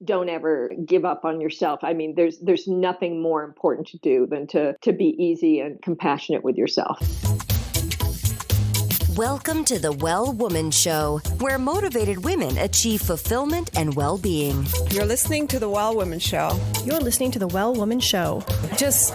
don't ever give up on yourself. I mean, there's nothing more important to do than to be easy and compassionate with yourself. Welcome to the Well Woman Show, where motivated women achieve fulfillment and well-being. You're listening to the Well Woman Show. You're listening to the Well Woman Show.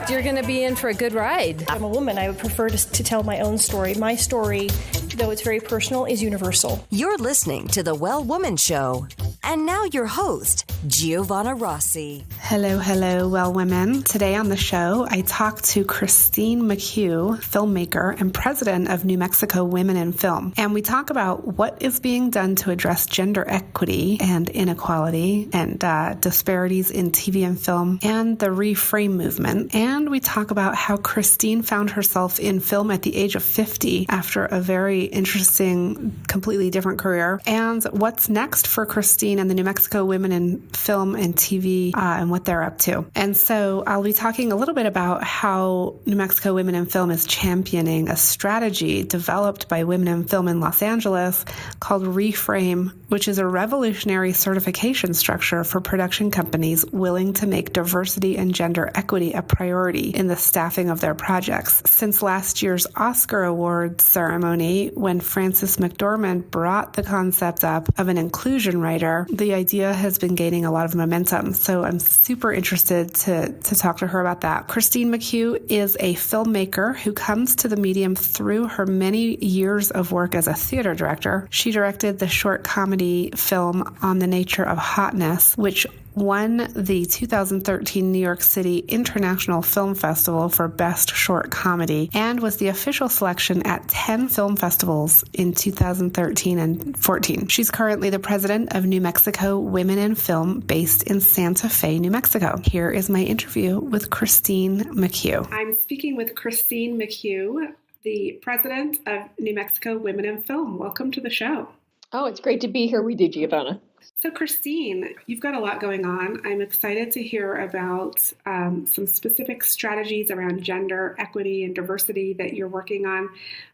You're going to be in for a good ride. I'm a woman. I would prefer to tell my own story. My story, though it's very personal, is universal. You're listening to the Well Woman Show. And now your host, Giovanna Rossi. Hello, Well Women. Today on the show, I talk to Christine McHugh, filmmaker and president of New Mexico Women in Film. And we talk about what is being done to address gender equity and inequality and disparities in TV and film and the ReFrame movement. And we talk about how Christine found herself in film at the age of 50 after a very interesting, completely different career. And what's next for Christine and the New Mexico Women in Film and TV and what they're up to. And so I'll be talking a little bit about how New Mexico Women in Film is championing a strategy developed by Women in Film in Los Angeles called ReFrame, which is a revolutionary certification structure for production companies willing to make diversity and gender equity a priority in the staffing of their projects. Since last year's Oscar Awards ceremony, when Frances McDormand brought the concept up of an inclusion writer, the idea has been gaining a lot of momentum. So I'm super interested to talk to her about that. Christine McHugh is a filmmaker who comes to the medium through her many years of work as a theater director. She directed the short comedy film On the Nature of Hotness, which won the 2013 New York City International Film Festival for Best Short Comedy and was the official selection at 10 film festivals in 2013 and 14. She's currently the president of New Mexico Women in Film based in Santa Fe, New Mexico. Here is my interview with Christine McHugh. I'm speaking with Christine McHugh, the president of New Mexico Women in Film. Welcome to the show. Oh, it's great to be here with you, Giovanna. So Christine, you've got a lot going on. I'm excited to hear about some specific strategies around gender equity and diversity that you're working on.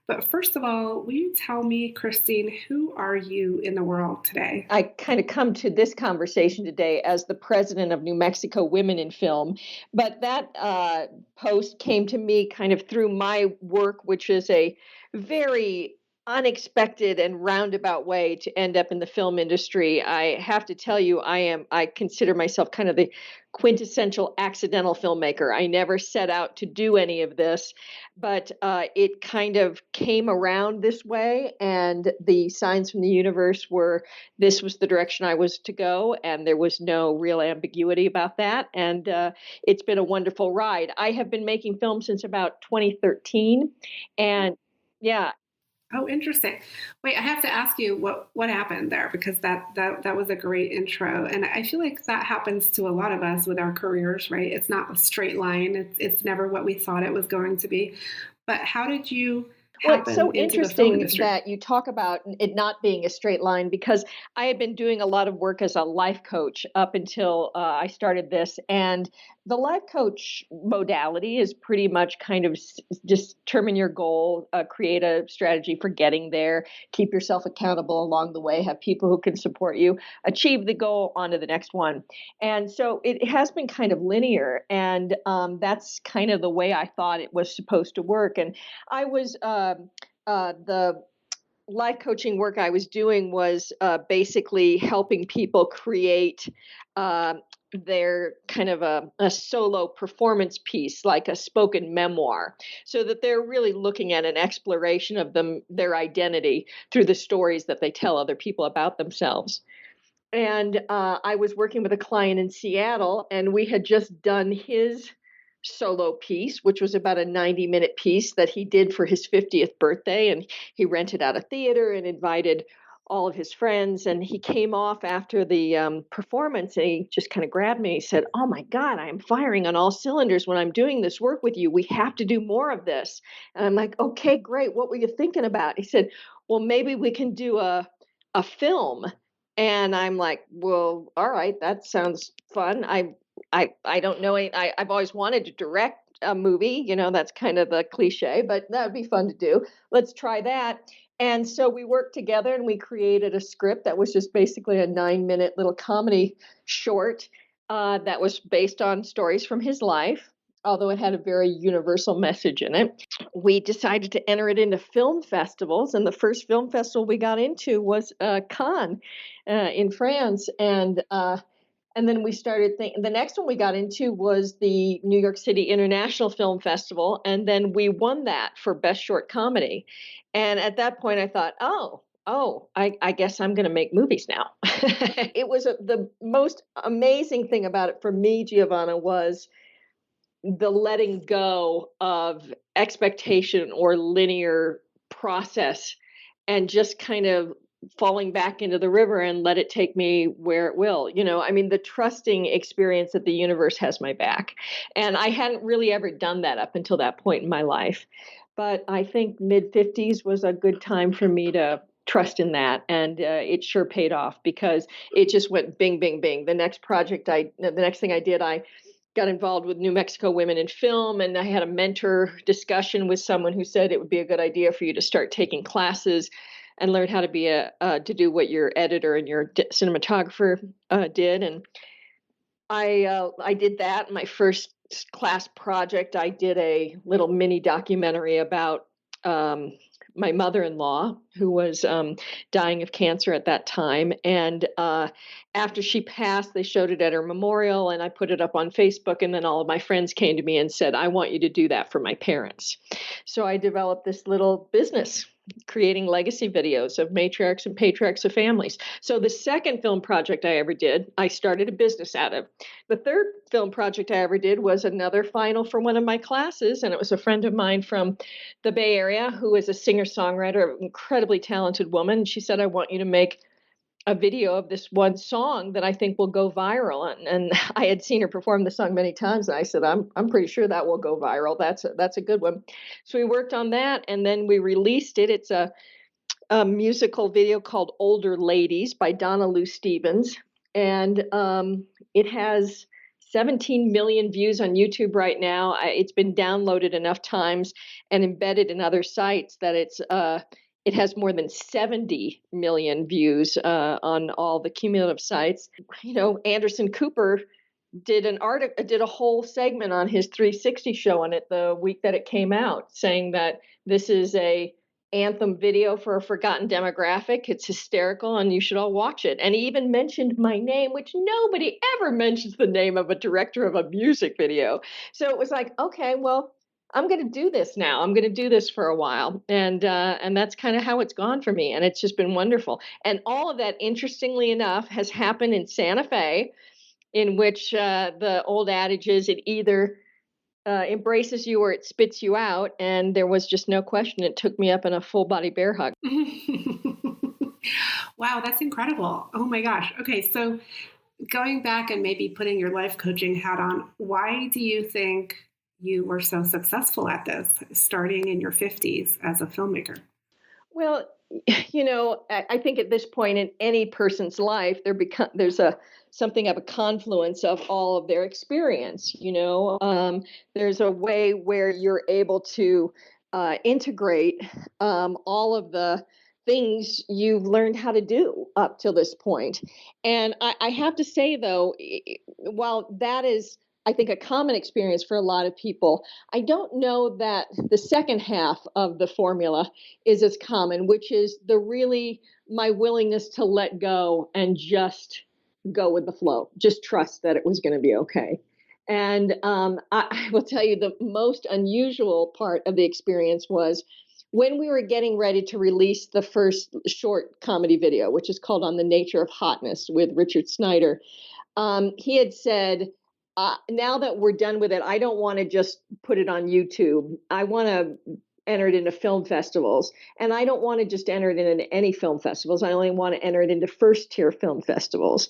But first of all, will you tell me, Christine, who are you in the world today? I kind of come to this conversation today as the president of New Mexico Women in Film, but that post came to me kind of through my work, which is a very unexpected and roundabout way to end up in the film industry. I have to tell you, I consider myself kind of the quintessential accidental filmmaker. I never set out to do any of this, but it kind of came around this way, and the signs from the universe were this was the direction I was to go, and there was no real ambiguity about that, and it's been a wonderful ride. I have been making film since about 2013, and yeah. Oh, interesting. Wait, I have to ask you what happened there, because that was a great intro. And I feel like that happens to a lot of us with our careers, right? It's not a straight line. It's never what we thought it was going to be. But how did you Well, it's so interesting that you talk about it not being a straight line, because I had been doing a lot of work as a life coach up until I started this. And the life coach modality is pretty much kind of just determine your goal, create a strategy for getting there, keep yourself accountable along the way, have people who can support you, achieve the goal, on to the next one. And so it has been kind of linear. And that's kind of the way I thought it was supposed to work. And I was the life coaching work I was doing was basically helping people create their kind of a solo performance piece, like a spoken memoir, so that they're really looking at an exploration of their identity through the stories that they tell other people about themselves. And I was working with a client in Seattle, and we had just done his solo piece, which was about a 90-minute piece that he did for his 50th birthday. And he rented out a theater and invited all of his friends. And he came off after the performance, and he just kind of grabbed me. He said, "Oh my God, I'm firing on all cylinders when I'm doing this work with you. We have to do more of this." And I'm like, "Okay, great. What were you thinking about?" He said, "Well, maybe we can do a film." And I'm like, "Well, all right, that sounds fun. I don't know. I've always wanted to direct a movie, that's kind of the cliche, but that would be fun to do. Let's try that." And so we worked together and we created a script that was just basically a 9-minute little comedy short that was based on stories from his life, although it had a very universal message in it. We decided to enter it into film festivals, and the first film festival we got into was Cannes in France. And then we started thinking, the next one we got into was the New York City International Film Festival. And then we won that for Best Short Comedy. And at that point I thought, I guess I'm going to make movies now. It was the most amazing thing about it for me, Giovanna, was the letting go of expectation or linear process and just kind of falling back into the river and let it take me where it will. I mean, the trusting experience that the universe has my back. And I hadn't really ever done that up until that point in my life. But I think mid-50s was a good time for me to trust in that. And it sure paid off because it just went bing, bing, bing. The next thing I did, I got involved with New Mexico Women in Film, and I had a mentor discussion with someone who said it would be a good idea for you to start taking classes and learn how to be to do what your editor and your cinematographer did. And I did that. My first class project, I did a little mini documentary about my mother-in-law, who was dying of cancer at that time. And after she passed, they showed it at her memorial, and I put it up on Facebook. And then all of my friends came to me and said, I want you to do that for my parents. So I developed this little business creating legacy videos of matriarchs and patriarchs of families. So the second film project I ever did, I started a business out of. The third film project I ever did was another final for one of my classes, and it was a friend of mine from the Bay Area who is a singer-songwriter, an incredibly talented woman. She said, I want you to make a video of this one song that I think will go viral. And I had seen her perform the song many times. And I said, I'm pretty sure that will go viral. That's a good one. So we worked on that, and then we released it. It's a musical video called Older Ladies by Donna Lou Stevens. And it has 17 million views on YouTube right now. It's been downloaded enough times and embedded in other sites that it has more than 70 million views on all the cumulative sites. Anderson Cooper did a whole segment on his 360 show on it the week that it came out, saying that this is a anthem video for a forgotten demographic. It's hysterical, and you should all watch it. And he even mentioned my name, which nobody ever mentions the name of a director of a music video. So it was like, okay, well, I'm going to do this now. I'm going to do this for a while. And that's kind of how it's gone for me. And it's just been wonderful. And all of that, interestingly enough, has happened in Santa Fe, in which the old adage is it either embraces you or it spits you out. And there was just no question. It took me up in a full body bear hug. Wow, that's incredible. Oh my gosh. Okay, so going back and maybe putting your life coaching hat on, why do you think you were so successful at this, starting in your 50s as a filmmaker? Well, I think at this point in any person's life, there's something of a confluence of all of their experience. There's a way where you're able to integrate all of the things you've learned how to do up till this point. And I have to say, though, while that is, I think, a common experience for a lot of people, I don't know that the second half of the formula is as common, which is my willingness to let go and just go with the flow, just trust that it was going to be okay. And I will tell you the most unusual part of the experience was when we were getting ready to release the first short comedy video, which is called On the Nature of Hotness with Richard Snyder. He had said, now that we're done with it, I don't want to just put it on YouTube. I want to enter it into film festivals. And I don't want to just enter it into any film festivals. I only want to enter it into first-tier film festivals.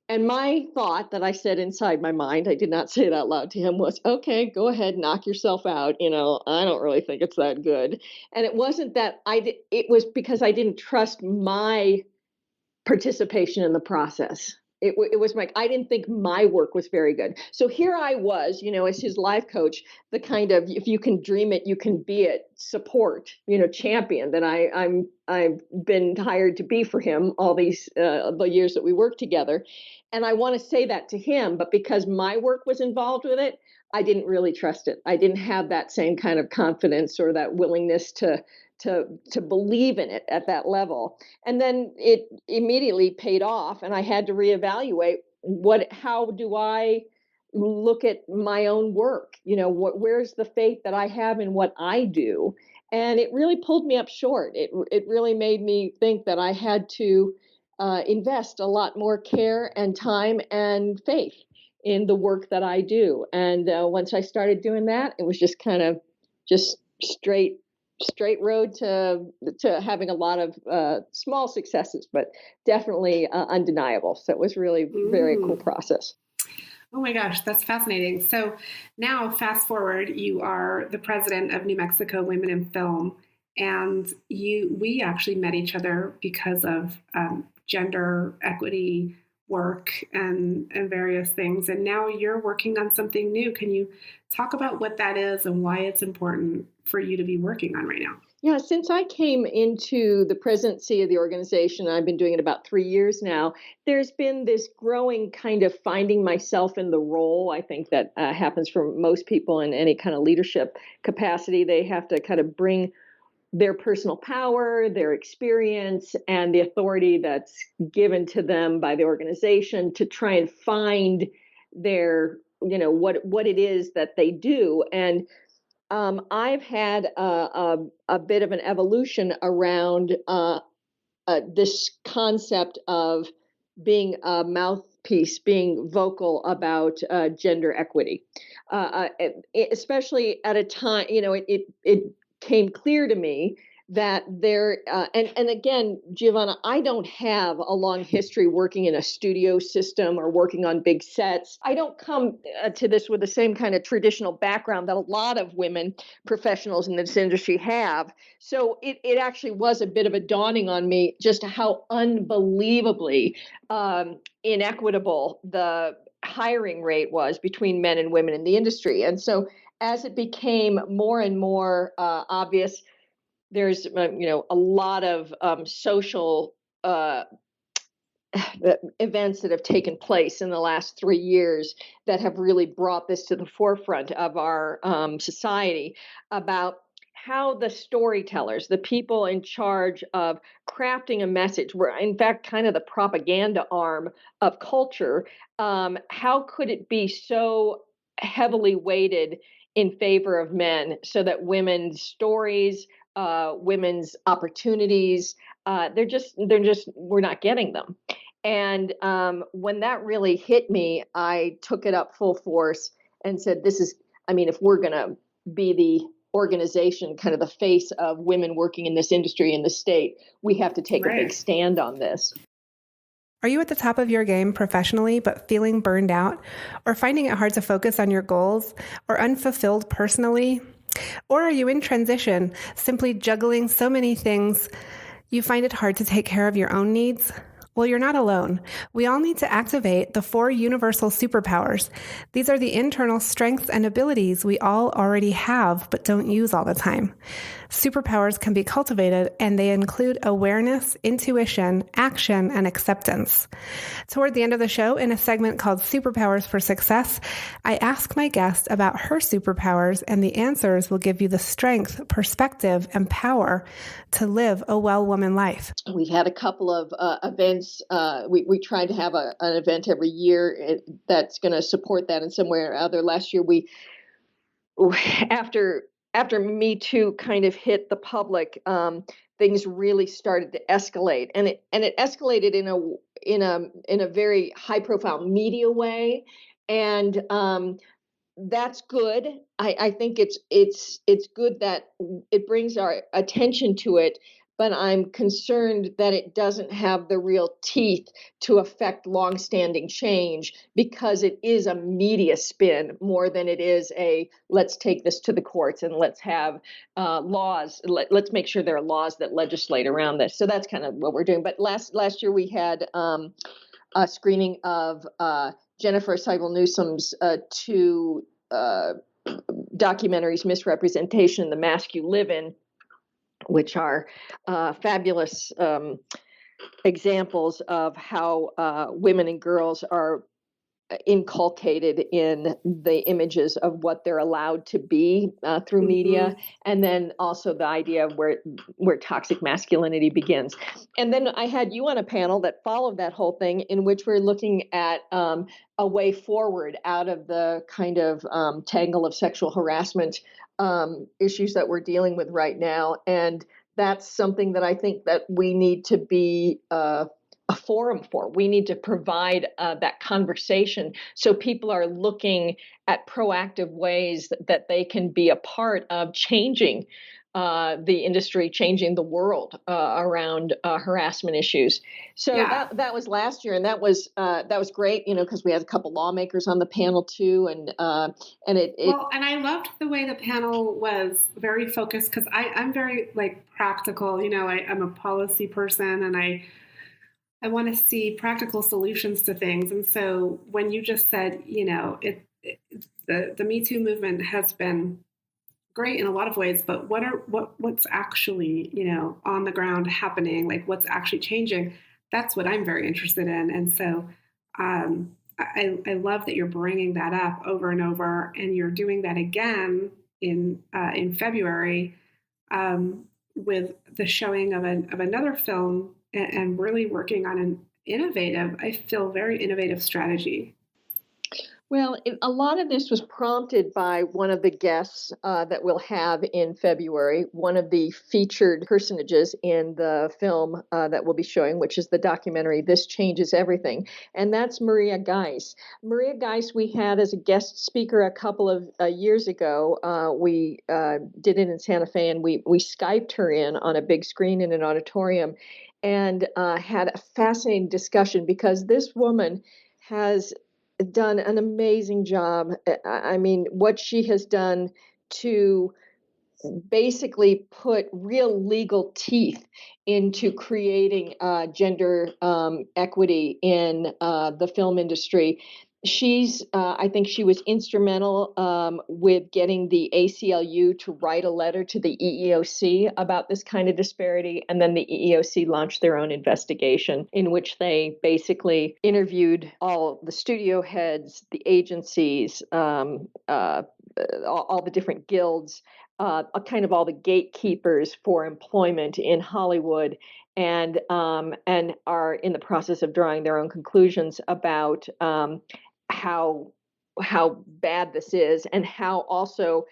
And my thought that I said inside my mind, I did not say it out loud to him, was, okay, go ahead, knock yourself out. I don't really think it's that good. And it wasn't that it was because I didn't trust my participation in the process. it was like, I didn't think my work was very good. So here I was, as his life coach, the kind of, if you can dream it, you can be it support, champion that I've been hired to be for him all these the years that we worked together. And I want to say that to him, but because my work was involved with it, I didn't really trust it. I didn't have that same kind of confidence or that willingness to believe in it at that level. And then it immediately paid off, and I had to reevaluate how do I look at my own work? Where's the faith that I have in what I do? And it really pulled me up short. It really made me think that I had to invest a lot more care and time and faith in the work that I do. And once I started doing that, it was just kind of just straight road to having a lot of small successes, but definitely undeniable. So it was really very cool process. Oh my gosh, that's fascinating. So now fast forward, you are the president of New Mexico Women in Film, and we actually met each other because of gender equity work and various things. And now you're working on something new. Can you talk about what that is and why it's important for you to be working on right now? Yeah, since I came into the presidency of the organization, I've been doing it about 3 years now, there's been this growing kind of finding myself in the role. I think that happens for most people in any kind of leadership capacity. They have to kind of bring their personal power, their experience, and the authority that's given to them by the organization to try and find their, what it is that they do. And I've had a bit of an evolution around this concept of being a mouthpiece, being vocal about gender equity, especially at a time, it came clear to me that there, and again, Giovanna, I don't have a long history working in a studio system or working on big sets. I don't come to this with the same kind of traditional background that a lot of women professionals in this industry have. So it actually was a bit of a dawning on me just how unbelievably inequitable the hiring rate was between men and women in the industry. And so as it became more and more obvious, there's a lot of social events that have taken place in the last 3 years that have really brought this to the forefront of our society about how the storytellers, the people in charge of crafting a message, were in fact kind of the propaganda arm of culture. How could it be so heavily weighted in favor of men so that women's stories, women's opportunities, we're not getting them. And when that really hit me, I took it up full force and said, if we're going to be the organization, kind of the face of women working in this industry in the state, we have to take a big stand on this. Are you at the top of your game professionally, but feeling burned out, or finding it hard to focus on your goals, or unfulfilled personally? Or are you in transition, simply juggling so many things you find it hard to take care of your own needs? Well, you're not alone. We all need to activate the 4 universal superpowers. These are the internal strengths and abilities we all already have, but don't use all the time. Superpowers can be cultivated, and they include awareness, intuition, action, and acceptance. Toward the end of the show, in a segment called Superpowers for Success, I ask my guest about her superpowers, and the answers will give you the strength, perspective, and power to live a well-woman life. We've had a couple of events. We try to have an event every year that's going to support that in some way or other. Last year, after Me Too kind of hit the public, things really started to escalate, and it escalated in a very high profile media way, and that's good. I think it's good that it brings our attention to it, but I'm concerned that it doesn't have the real teeth to affect longstanding change because it is a media spin more than it is let's take this to the courts and let's have laws. Let's make sure there are laws that legislate around this. So that's kind of what we're doing. But last year we had screening of Jennifer Seibel Newsom's two documentaries, Misrepresentation and The Mask You Live In, which are fabulous examples of how women and girls are inculcated in the images of what they're allowed to be through media, and then also the idea of where toxic masculinity begins. And then I had you on a panel that followed that whole thing, in which we're looking at a way forward out of the kind of tangle of sexual harassment issues that we're dealing with right now. And that's something that I think that we need to be a forum for. We need to provide that conversation so people are looking at proactive ways that they can be a part of changing the industry, changing the world around harassment issues. So that was last year, and that was great, because we had a couple lawmakers on the panel too, and I loved the way the panel was very focused, because I'm very practical. I'm a policy person, and I want to see practical solutions to things. And so when you just said, the Me Too movement has been great in a lot of ways, but what's actually, on the ground happening, what's actually changing? That's what I'm very interested in. And so I love that you're bringing that up over and over, and you're doing that again in February with the showing of another film, and really working on an very innovative strategy. Well, a lot of this was prompted by one of the guests that we'll have in February, one of the featured personages in the film that we'll be showing, which is the documentary This Changes Everything, and that's Maria Geis. Maria Geis we had as a guest speaker a couple of years ago. We did it in Santa Fe, and we Skyped her in on a big screen in an auditorium, and had a fascinating discussion, because this woman has done an amazing job. I mean, what she has done to basically put real legal teeth into creating gender equity in the film industry. I think she was instrumental with getting the ACLU to write a letter to the EEOC about this kind of disparity. And then the EEOC launched their own investigation, in which they basically interviewed all the studio heads, the agencies, all the different guilds, kind of all the gatekeepers for employment in Hollywood, and are in the process of drawing their own conclusions about how bad this is, and how also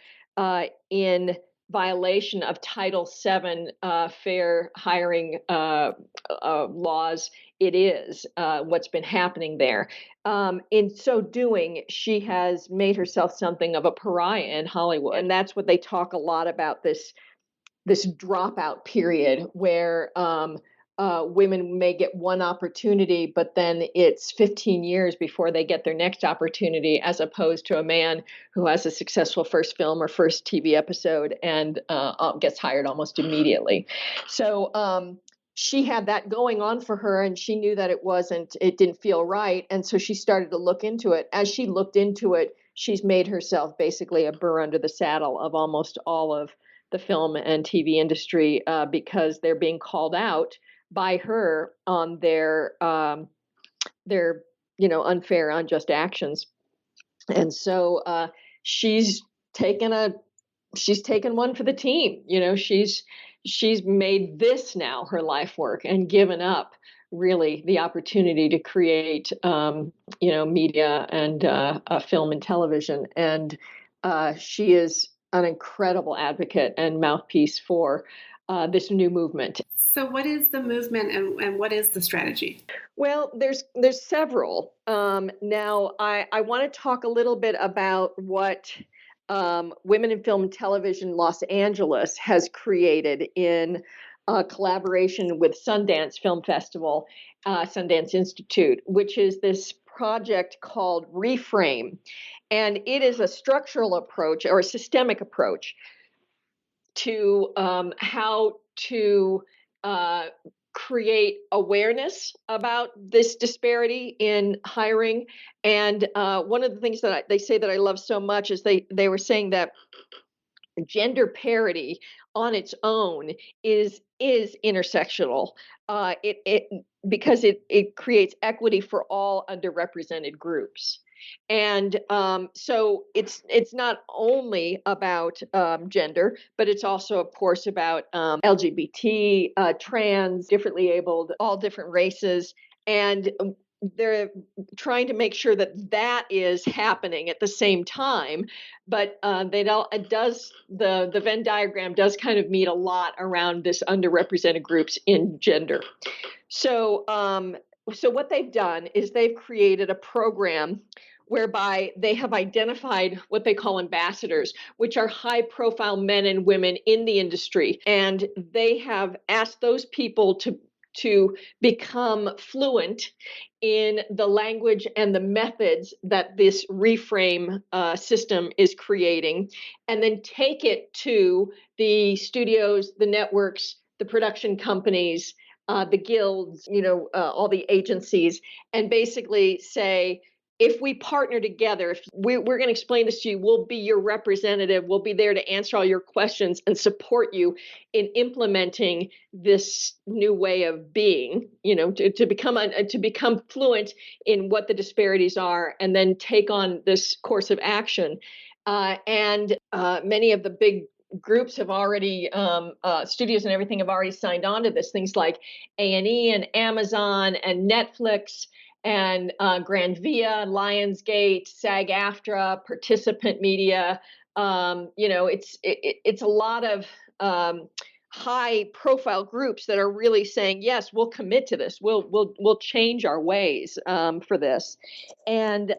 in violation of Title VII fair hiring laws it is what's been happening there. In so doing, she has made herself something of a pariah in Hollywood, and that's what they talk a lot about, this dropout period where women may get one opportunity, but then it's 15 years before they get their next opportunity, as opposed to a man who has a successful first film or first TV episode and gets hired almost immediately. So she had that going on for her, and she knew that it didn't feel right. And so she started to look into it. As she looked into it, she's made herself basically a burr under the saddle of almost all of the film and TV industry, because they're being called out by her on their unfair, unjust actions. And so she's taken one for the team. She's made this now her life work, and given up really the opportunity to create media and film and television. And she is an incredible advocate and mouthpiece for this new movement. So what is the movement, and what is the strategy? Well, there's several. Now, I want to talk a little bit about what Women in Film and Television Los Angeles has created in collaboration with Sundance Film Festival, Sundance Institute, which is this project called ReFrame. And it is a structural approach, or a systemic approach, to how to create awareness about this disparity in hiring. And one of the things that they say that I love so much is they were saying that gender parity on its own is intersectional. It because it creates equity for all underrepresented groups. And so it's not only about gender, but it's also, of course, about LGBT, trans, differently abled, all different races. And they're trying to make sure that that is happening at the same time, but they don't. It does the Venn diagram does kind of meet a lot around this underrepresented groups in gender. So so what they've done is they've created a program whereby they have identified what they call ambassadors, which are high-profile men and women in the industry, and they have asked those people to become fluent in the language and the methods that this ReFrame system is creating, and then take it to the studios, the networks, the production companies, the guilds, all the agencies, and basically say, if we partner together, if we're going to explain this to you, we'll be your representative. We'll be there to answer all your questions and support you in implementing this new way of being, to become fluent in what the disparities are, and then take on this course of action. And many of the big groups have already, studios and everything have already signed on to this. Things like A&E and Amazon and Netflix and Grand Via, Lionsgate, SAG-AFTRA, Participant Media. It's a lot of high-profile groups that are really saying, yes, we'll commit to this. We'll change our ways for this. And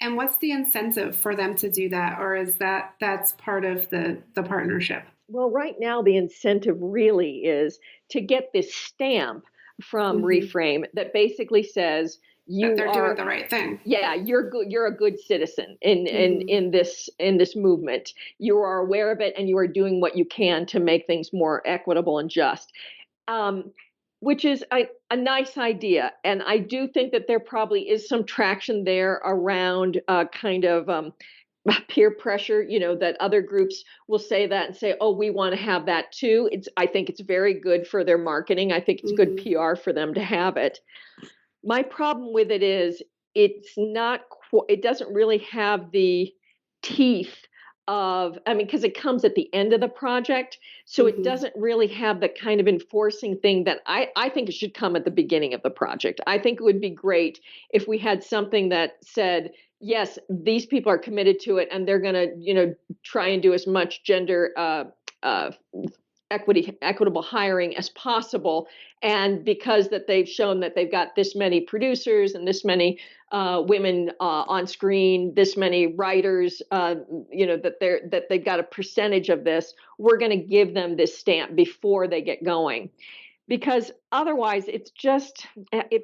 what's the incentive for them to do that, or is that's part of the partnership? Well, right now the incentive really is to get this stamp from ReFrame that basically says that they're doing the right thing. Yeah, you're a good citizen in this movement. You are aware of it, and you are doing what you can to make things more equitable and just. Which is a nice idea, and I do think that there probably is some traction there around kind of peer pressure, that other groups will say that and say, oh, we want to have that too. I think it's very good for their marketing. I think it's good PR for them to have it. My problem with it is it doesn't really have the teeth because it comes at the end of the project. So it doesn't really have the kind of enforcing thing that I think it should come at the beginning of the project. I think it would be great if we had something that said, yes, these people are committed to it, and they're going to, try and do as much gender equitable hiring as possible. And because that they've shown that they've got this many producers and this many women on screen, this many writers, that they've got a percentage of this, we're going to give them this stamp before they get going. Because otherwise it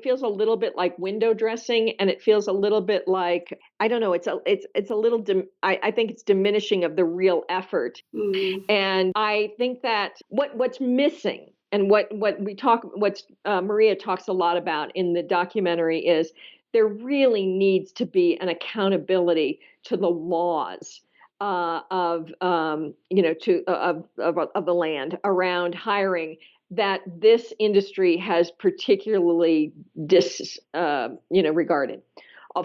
feels a little bit like window dressing, and it feels a little bit like, I don't know, it's a little, I think it's diminishing of the real effort. And I think that what's missing, and what Maria talks a lot about in the documentary, is there really needs to be an accountability to the laws of the land around hiring that this industry has particularly regarded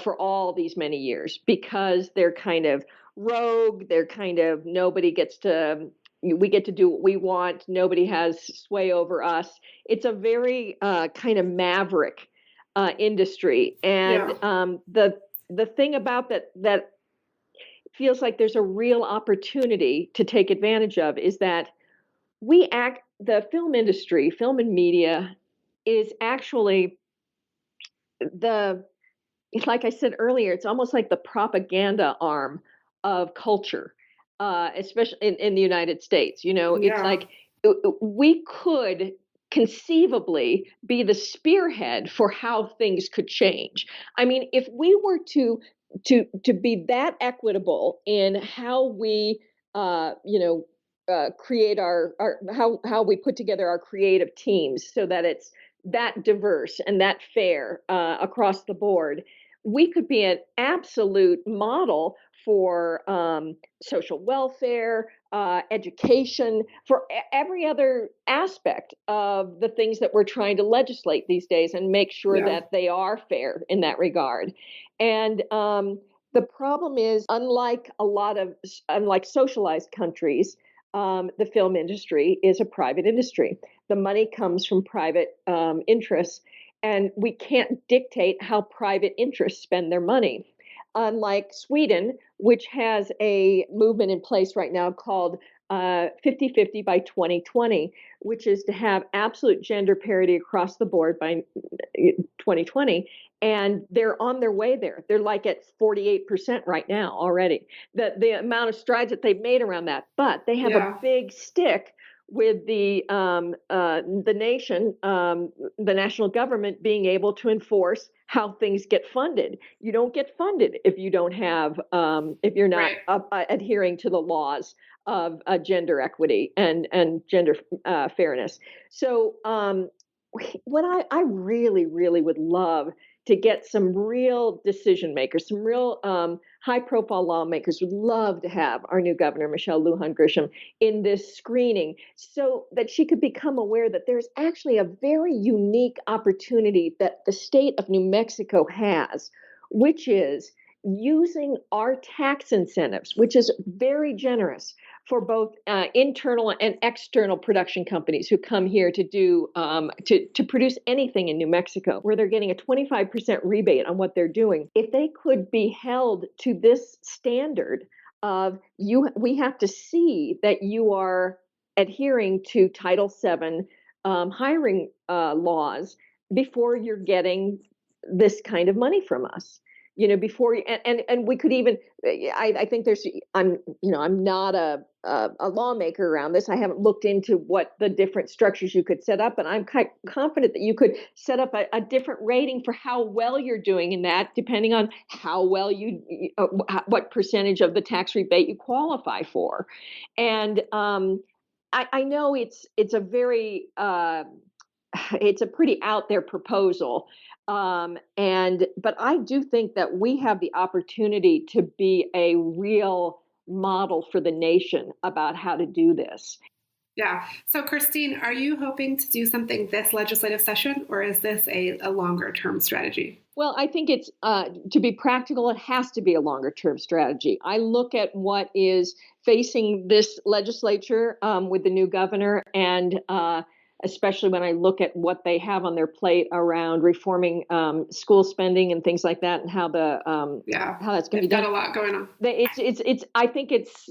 for all these many years, because they're kind of rogue. They're kind of, we get to do what we want. Nobody has sway over us. It's a very kind of maverick industry. And the thing about that feels like there's a real opportunity to take advantage of is that the film industry, film and media, is actually like I said earlier, it's almost like the propaganda arm of culture, especially in the United States. It's like we could conceivably be the spearhead for how things could change. I mean, if we were to be that equitable in how we, create our how we put together our creative teams so that it's that diverse and that fair across the board, we could be an absolute model for social welfare, education, for every other aspect of the things that we're trying to legislate these days and make sure that they are fair in that regard. And the problem is, unlike socialized countries, the film industry is a private industry. The money comes from private interests, and we can't dictate how private interests spend their money. Unlike Sweden, which has a movement in place right now called 50-50 by 2020, which is to have absolute gender parity across the board by 2020. And they're on their way there. They're like at 48% right now already. The amount of strides that they've made around that, but they have a big stick with the nation, the national government being able to enforce how things get funded. You don't get funded if you don't have, if you're not adhering to the laws of gender equity and gender fairness. So what I really, really would love to get some real decision makers, some real high-profile lawmakers would love to have our new governor, Michelle Lujan Grisham, in this screening so that she could become aware that there's actually a very unique opportunity that the state of New Mexico has, which is using our tax incentives, which is very generous for both internal and external production companies who come here to do to produce anything in New Mexico, where they're getting a 25% rebate on what they're doing. If they could be held to this standard of we have to see that you are adhering to Title VII hiring laws before you're getting this kind of money from us. Before and we could even, I think I'm not a lawmaker around this. I haven't looked into what the different structures you could set up, and I'm quite confident that you could set up a different rating for how well you're doing in that, depending on how well what percentage of the tax rebate you qualify for. And I know it's a very it's a pretty out there proposal. But I do think that we have the opportunity to be a real model for the nation about how to do this. Yeah. So, Christine, are you hoping to do something this legislative session, or is this a longer term strategy? Well, I think it's to be practical, it has to be a longer term strategy. I look at what is facing this legislature with the new governor, and especially when I look at what they have on their plate around reforming school spending and things like that, and how how that's going to be done. Got a lot going on. It's I think it's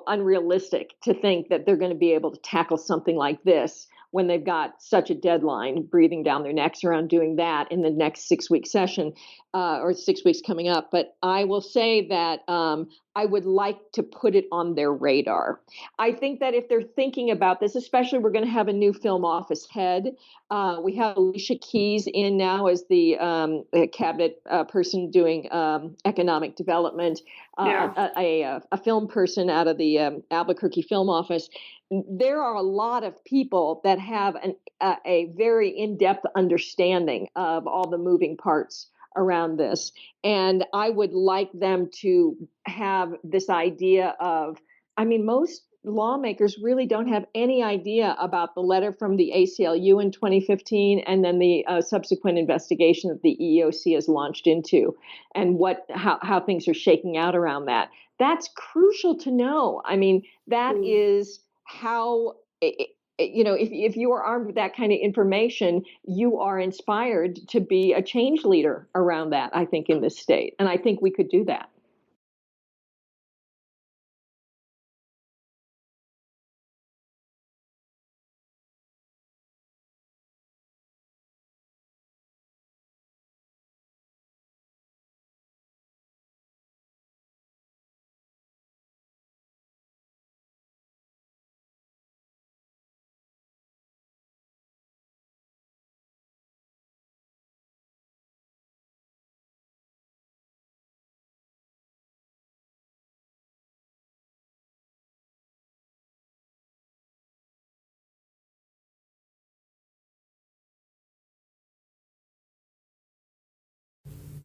unrealistic to think that they're going to be able to tackle something like this when they've got such a deadline breathing down their necks around doing that in the next 6-week session or 6 weeks coming up. But I will say that I would like to put it on their radar. I think that if they're thinking about this, especially we're going to have a new film office head. We have Alicia Keys in now as the cabinet person doing economic development, a film person out of the Albuquerque Film Office. There are a lot of people that have a very in-depth understanding of all the moving parts around this. And I would like them to have this idea of, most lawmakers really don't have any idea about the letter from the ACLU in 2015 and then the subsequent investigation that the EEOC has launched into, and how things are shaking out around that. That's crucial to know. That is how, if you are armed with that kind of information, you are inspired to be a change leader around that, I think, in this state. And I think we could do that.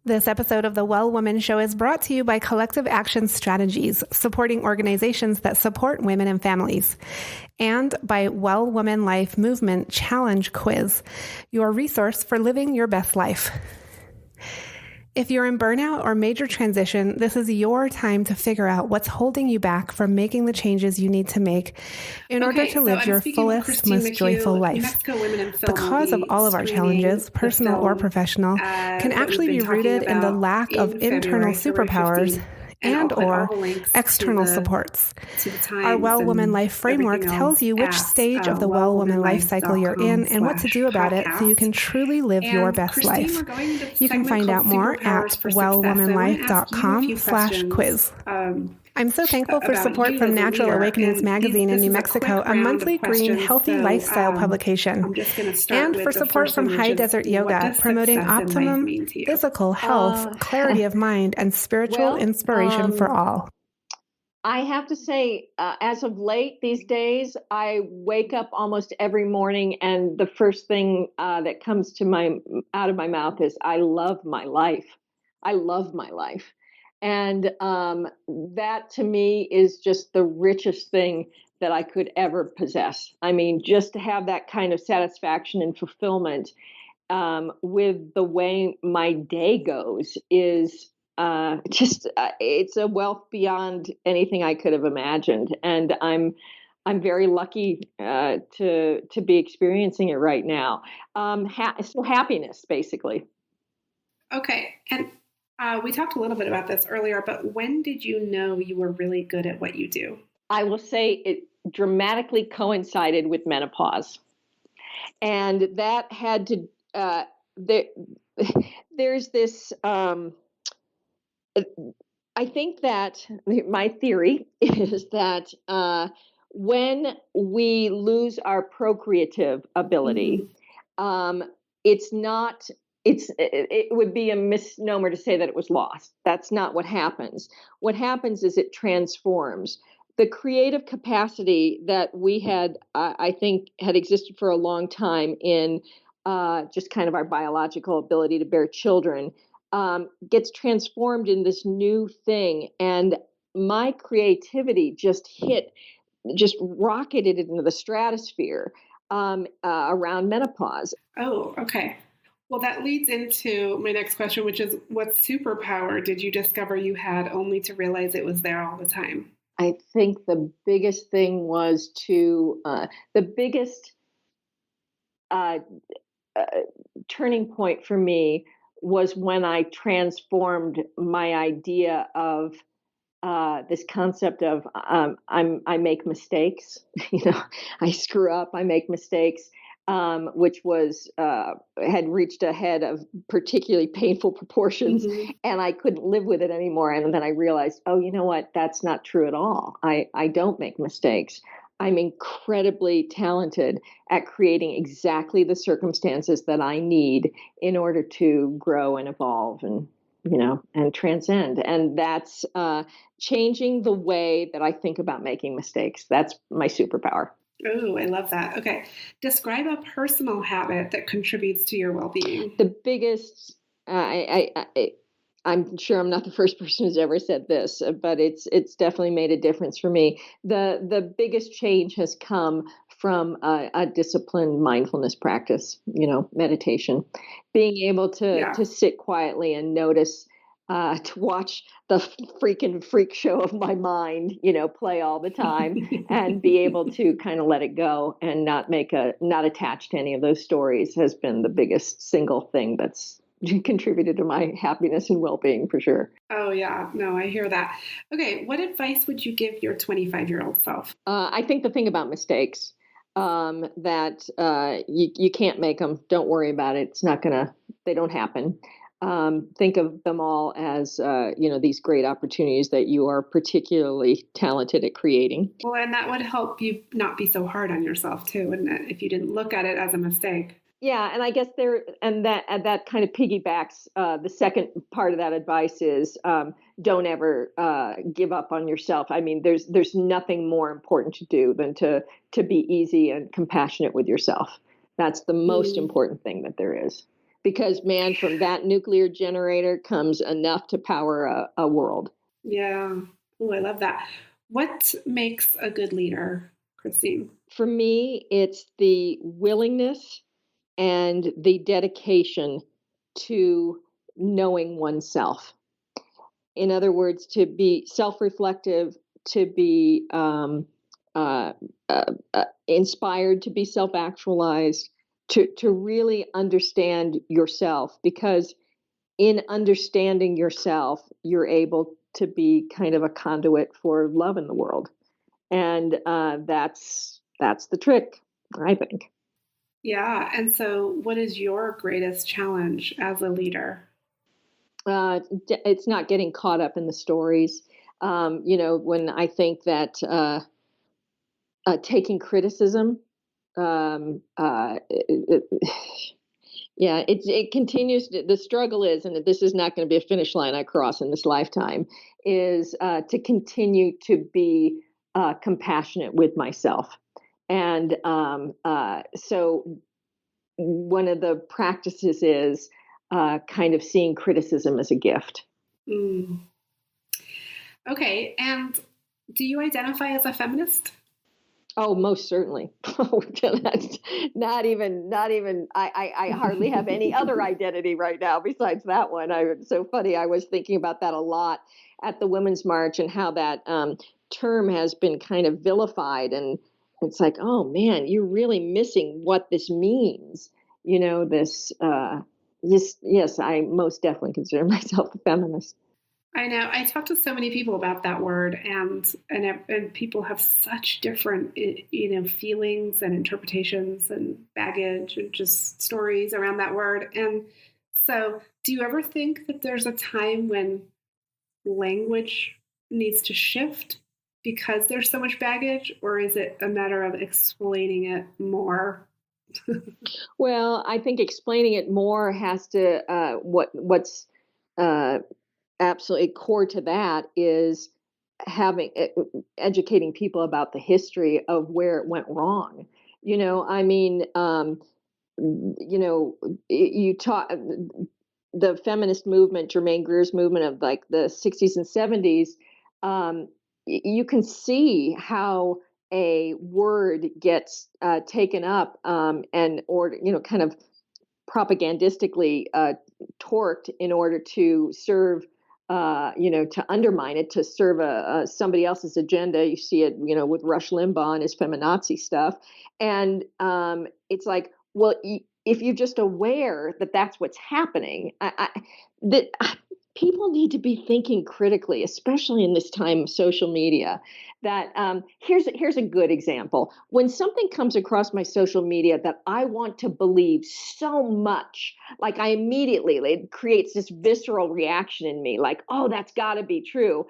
This episode of the Well Woman Show is brought to you by Collective Action Strategies, supporting organizations that support women and families, and by Well Woman Life Movement Challenge Quiz, your resource for living your best life. If you're in burnout or major transition, this is your time to figure out what's holding you back from making the changes you need to make in order to live your fullest, most joyful life. The cause of all of our challenges, personal or professional, can actually be rooted in the lack of internal superpowers and or external supports. Our Well Woman Life framework tells you which stage of the Well Woman life cycle you're in and what to do about it so you can truly live your best life. You can find out more at wellwomanlife.com/quiz. I'm so thankful for support from Natural Awakenings Magazine in New Mexico, a monthly green, healthy lifestyle publication, and for support from High Desert Yoga, promoting optimum physical health, clarity of mind, and spiritual inspiration for all. I have to say, as of late these days, I wake up almost every morning, and the first thing that comes to out of my mouth is, "I love my life. I love my life." And that to me is just the richest thing that I could ever possess. I mean, just to have that kind of satisfaction and fulfillment with the way my day goes is it's a wealth beyond anything I could have imagined. And I'm very lucky to be experiencing it right now. So happiness, basically. Okay. And we talked a little bit about this earlier, but when did you know you were really good at what you do? I will say it dramatically coincided with menopause. And that had to, there's this, I think that my theory is that when we lose our procreative ability, it would be a misnomer to say that it was lost. That's not what happens. What happens is it transforms. The creative capacity that we had, I think, had existed for a long time in just kind of our biological ability to bear children, gets transformed in this new thing. And my creativity just rocketed into the stratosphere around menopause. Oh, okay. Well, that leads into my next question, which is, what superpower did you discover you had only to realize it was there all the time? I think the biggest thing was the biggest turning point for me was when I transformed my idea of this concept of I make mistakes. I screw up, I make mistakes. Which was had reached a head of particularly painful proportions, and I couldn't live with it anymore. And then I realized, oh, you know what? That's not true at all. I don't make mistakes. I'm incredibly talented at creating exactly the circumstances that I need in order to grow and evolve and transcend. And that's changing the way that I think about making mistakes. That's my superpower. Oh, I love that. Okay. Describe a personal habit that contributes to your well-being. The biggest, I'm sure I'm not the first person who's ever said this, but it's definitely made a difference for me. The biggest change has come from a disciplined mindfulness practice, meditation, being able to sit quietly and notice, to watch the freaking freak show of my mind, play all the time and be able to kind of let it go and not attach to any of those stories has been the biggest single thing that's contributed to my happiness and well-being for sure. Oh yeah, no, I hear that. Okay. What advice would you give your 25-year-old self? I think the thing about mistakes, that you can't make them. Don't worry about it. They don't happen. Think of them all as, these great opportunities that you are particularly talented at creating. Well, and that would help you not be so hard on yourself too, wouldn't it? If you didn't look at it as a mistake. Yeah. And I guess that kind of piggybacks, the second part of that advice is, don't ever, give up on yourself. I mean, there's nothing more important to do than to be easy and compassionate with yourself. That's the most important thing that there is. because man, from that nuclear generator comes enough to power a world. Yeah. Oh, I love that. What makes a good leader, Christine? For me, it's the willingness and the dedication to knowing oneself. In other words, to be self-reflective, to be inspired, to be self-actualized, to really understand yourself, because in understanding yourself, you're able to be kind of a conduit for love in the world. And that's the trick, I think. Yeah. And so what is your greatest challenge as a leader? It's not getting caught up in the stories. When I think that taking criticism, it continues. The struggle is, and this is not going to be a finish line I cross in this lifetime, is to continue to be compassionate with myself. And so one of the practices is kind of seeing criticism as a gift. Mm. Okay. And do you identify as a feminist? Oh, most certainly. not even. I hardly have any other identity right now besides that one. It's so funny. I was thinking about that a lot at the Women's March, and how that term has been kind of vilified. And it's like, oh man, you're really missing what this means. This. Yes, I most definitely consider myself a feminist. I know. I talk to so many people about that word, and people have such different, feelings and interpretations and baggage and just stories around that word. And so, do you ever think that there's a time when language needs to shift because there's so much baggage, or is it a matter of explaining it more? Well, I think explaining it more has to what's absolutely core to that is educating people about the history of where it went wrong. You talk the feminist movement, Germaine Greer's movement of like the 60s and 70s. You can see how a word gets taken up kind of propagandistically torqued in order to serve, to undermine it, to serve somebody else's agenda. You see it, with Rush Limbaugh and his feminazi stuff. And it's like, well, if you're just aware that that's what's happening, people need to be thinking critically, especially in this time of social media. That here's a good example. When something comes across my social media that I want to believe so much, like it creates this visceral reaction in me, like, oh, that's got to be true,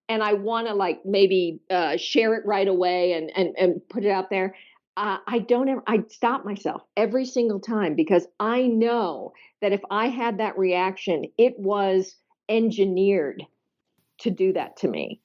and I want to maybe share it right away and put it out there. I stop myself every single time, because I know that if I had that reaction, it was engineered to do that to me.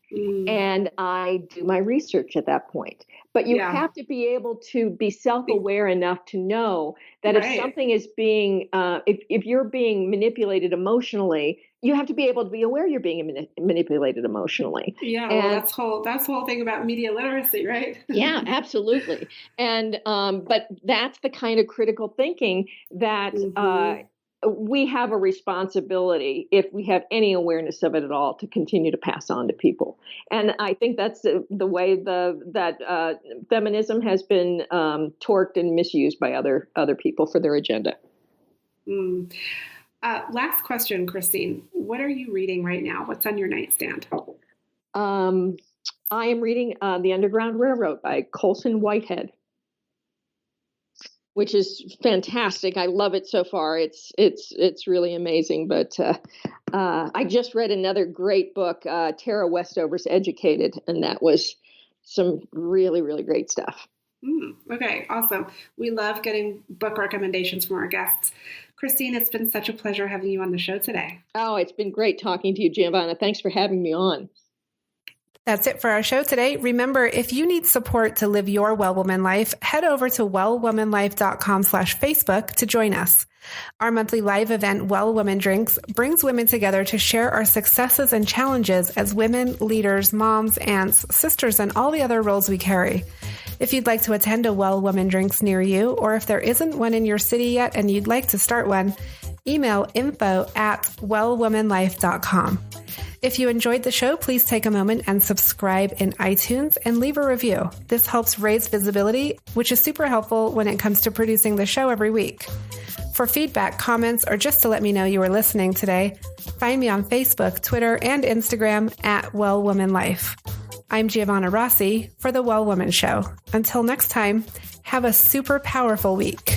And I do my research at that point. But you have to be able to be self-aware enough to know that if something is being, if you're being manipulated emotionally, you have to be able to be aware you're being manipulated emotionally. Yeah, and that's the whole thing about media literacy, right? Yeah, absolutely. And but that's the kind of critical thinking that we have a responsibility, if we have any awareness of it at all, to continue to pass on to people. And I think that's the way that feminism has been torqued and misused by other people for their agenda. Last question, Christine. What are you reading right now? What's on your nightstand? I am reading The Underground Railroad by Colson Whitehead, which is fantastic. I love it so far. It's really amazing. But I just read another great book, Tara Westover's Educated, and that was some really, really great stuff. Okay, awesome. We love getting book recommendations from our guests. Christine, it's been such a pleasure having you on the show today. Oh, it's been great talking to you, Giovanna. Thanks for having me on. That's it for our show today. Remember, if you need support to live your Well Woman life, head over to wellwomanlife.com/Facebook to join us. Our monthly live event, Well Woman Drinks, brings women together to share our successes and challenges as women, leaders, moms, aunts, sisters, and all the other roles we carry. If you'd like to attend a Well Woman Drinks near you, or if there isn't one in your city yet and you'd like to start one, email info@wellwomanlife.com. If you enjoyed the show, please take a moment and subscribe in iTunes and leave a review. This helps raise visibility, which is super helpful when it comes to producing the show every week. For feedback, comments, or just to let me know you were listening today, find me on Facebook, Twitter, and Instagram @WellWomanLife. I'm Giovanna Rossi for The Well Woman Show. Until next time, have a super powerful week.